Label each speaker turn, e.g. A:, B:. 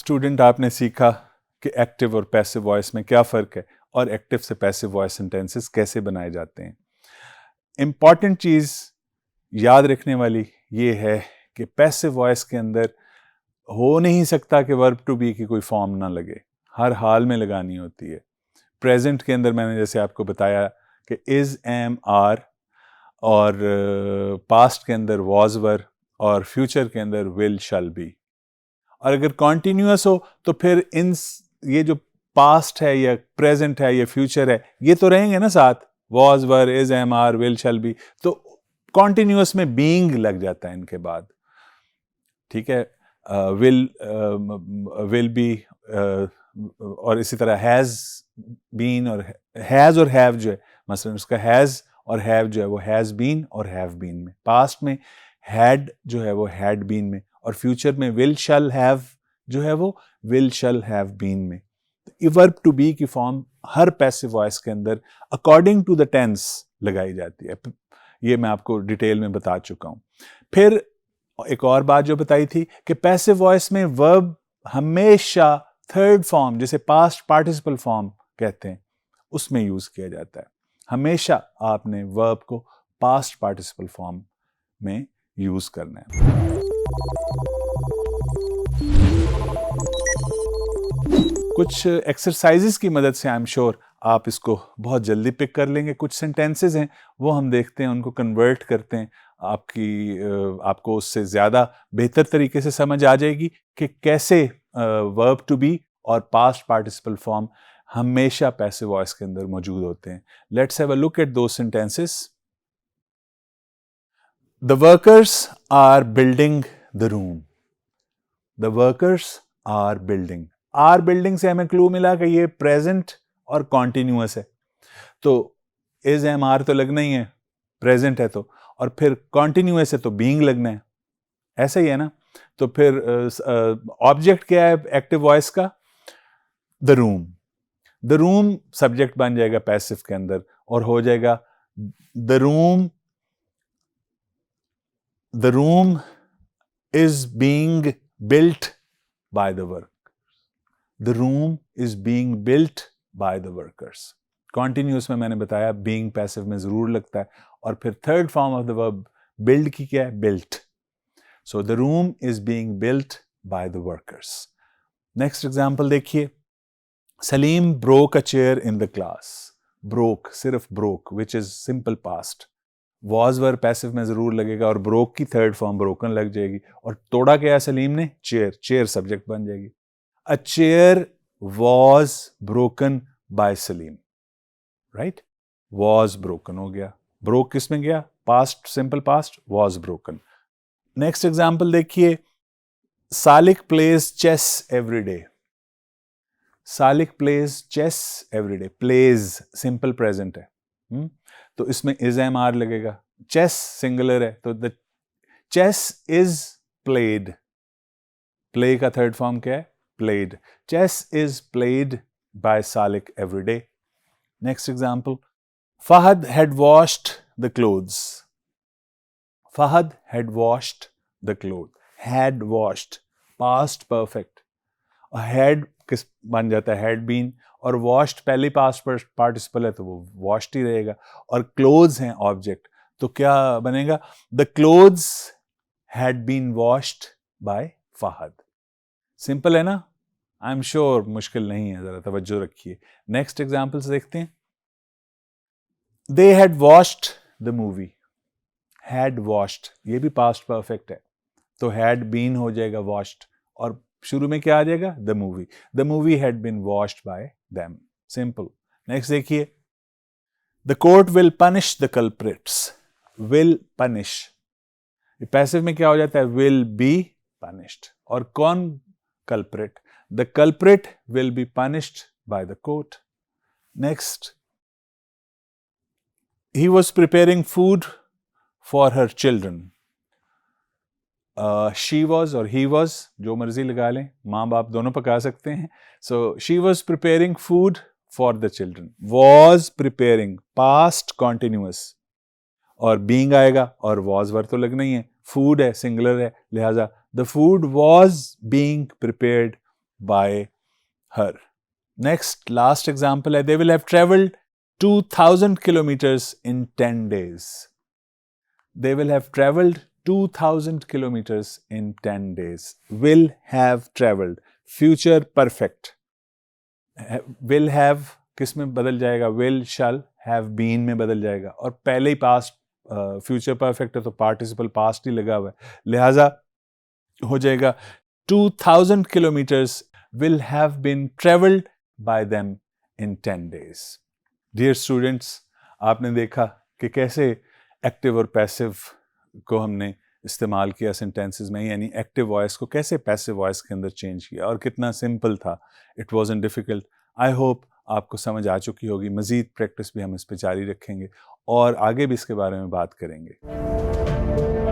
A: Student, आपने सीखा कि एक्टिव और पैसिव वॉइस में क्या फ़र्क है और एक्टिव से पैसिव वॉइस सेंटेंसेस कैसे बनाए जाते हैं। इम्पॉर्टेंट चीज़ याद रखने वाली ये है कि पैसिव वॉइस के अंदर हो नहीं सकता कि वर्ब टू बी की कोई फॉर्म ना लगे, हर हाल में लगानी होती है। प्रेजेंट के अंदर मैंने जैसे आपको बताया कि इज़, एम, आर, और पास्ट के अंदर वॉज, वर, और फ्यूचर के अंदर विल, शैल बी। और अगर कॉन्टिन्यूअस हो तो फिर ये जो पास्ट है या प्रेजेंट है या फ्यूचर है, ये तो रहेंगे ना साथ, was, were, is, am, are, will, shall be. तो कॉन्टिन्यूअस में बीइंग लग जाता है इनके बाद, ठीक है। विल बी और इसी तरह हैज बीन और हैज और हैव जो है, मसलन उसका हैज और हैव जो है वो हैज बीन और हैव बीन में, पास्ट में हैड जो है वो हैड बीन में, और फ्यूचर में विल शैल हैव जो है वो विल शैल हैव बीन में। वर्ब टू बी की फॉर्म हर पैसिव वॉइस के अंदर अकॉर्डिंग टू द टेंस लगाई जाती है। ये मैं आपको डिटेल में बता चुका हूं। फिर एक और बात जो बताई थी कि पैसिव वॉइस में वर्ब हमेशा थर्ड फॉर्म, जिसे पास्ट पार्टिसिपल फॉर्म कहते हैं, उसमें यूज किया जाता है। हमेशा आपने वर्ब को पास्ट पार्टिसिपल फॉर्म में यूज करना है। कुछ एक्सरसाइजेस की मदद से आई एम श्योर आप इसको बहुत जल्दी पिक कर लेंगे। कुछ सेंटेंसेस हैं वो हम देखते हैं, उनको कन्वर्ट करते हैं, आपको उससे ज़्यादा बेहतर तरीके से समझ आ जाएगी कि कैसे वर्ब टू बी और पास्ट पार्टिसिपल फॉर्म हमेशा पैसिव वॉइस के अंदर मौजूद होते हैं। Let's have a look at दो sentences. The workers are building the room. The workers are building. Are building से हमें क्लू मिला कि ये प्रेजेंट और कॉन्टिन्यूअस है, तो इज, एम, आर तो लगना ही है, प्रेजेंट है तो, और फिर कॉन्टिन्यूअस है तो बीइंग लगना है, ऐसा ही है ना। तो फिर ऑब्जेक्ट क्या है एक्टिव वॉइस का? The room. The room subject बन जाएगा पैसिव के अंदर और हो जाएगा the room is being built by the work. The room is being built by the workers. Continuous में मैंने बताया being passive में जरूर लगता है, और फिर third form of the verb build की क्या है? Built. So the room is being built by the workers. Next example देखिए। Salim broke a chair in the class. Broke, सिर्फ broke, which is simple past. Was were passive में जरूर लगेगा और broke की third form broken लग जाएगी, और तोड़ा क्या है सलीम ने? Chair. Chair subject बन जाएगी। A chair was broken by Salim. Right? Was broken हो गया। Broke किस में गया? Past, simple past, was broken. Next example देखिए। Salik plays chess every day. Salik plays chess every day. Plays, simple present है। तो इसमें is, am, are लगेगा। Chess singular है, तो the chess is played. Play का third form क्या है? Played. Chess is played by Salik every day. Next example. Fahad had washed the clothes. Fahad had washed the clothes. Had washed. Past perfect. Had किस बन जाता है? Had been. और washed पहले past participle है तो वो washed ही रहेगा, और clothes हैं object, तो क्या बनेगा? The clothes had been washed by Fahad. Simple है ना? आई एम श्योर मुश्किल नहीं है, जरा तवज्जो रखिए। नेक्स्ट एग्जाम्पल से देखते हैं। They had watched the movie. Had watched, ये भी पास्ट परफेक्ट है, तो हैड बीन हो जाएगा वॉच्ड, और शुरू में क्या आ जाएगा? The movie. The movie had been watched by them. Simple. Next देखिए। The court will punish the culprits. Will punish, passive में क्या हो जाता है? Will be punished. और कौन culprit? The culprit will be punished by the court. Next. He was preparing food for her children. She was और he was, जो मर्जी लगा लें, माँ बाप दोनों पका सकते हैं। So she was preparing food for the children. Was preparing, past continuous, और being आएगा, और was वर्ब तो लगना ही है। Food है, singular है, लिहाजा the food was being prepared by her. Next, last example है, they will have traveled 2000 kilometers in 10 days. They will have traveled 2000 kilometers in 10 days. Will have traveled. Future perfect. Will have किस में बदल जाएगा? Will, shall, have been में बदल जाएगा. और पहले ही past future perfect है तो participle past ही लगा हुआ है. लिहाजा हो जाएगा 2000 kilometers will have been traveled by them in 10 days. Dear students, आपने देखा कि कैसे एक्टिव और पैसिव को हमने इस्तेमाल किया सेंटेंसेस में, यानी एक्टिव वॉइस को कैसे पैसिव वॉइस के अंदर चेंज किया और कितना सिंपल था. It wasn't difficult. I hope आपको समझ आ चुकी होगी. मज़ीद प्रैक्टिस भी हम इस पर जारी रखेंगे और आगे भी इसके बारे में बात करेंगे.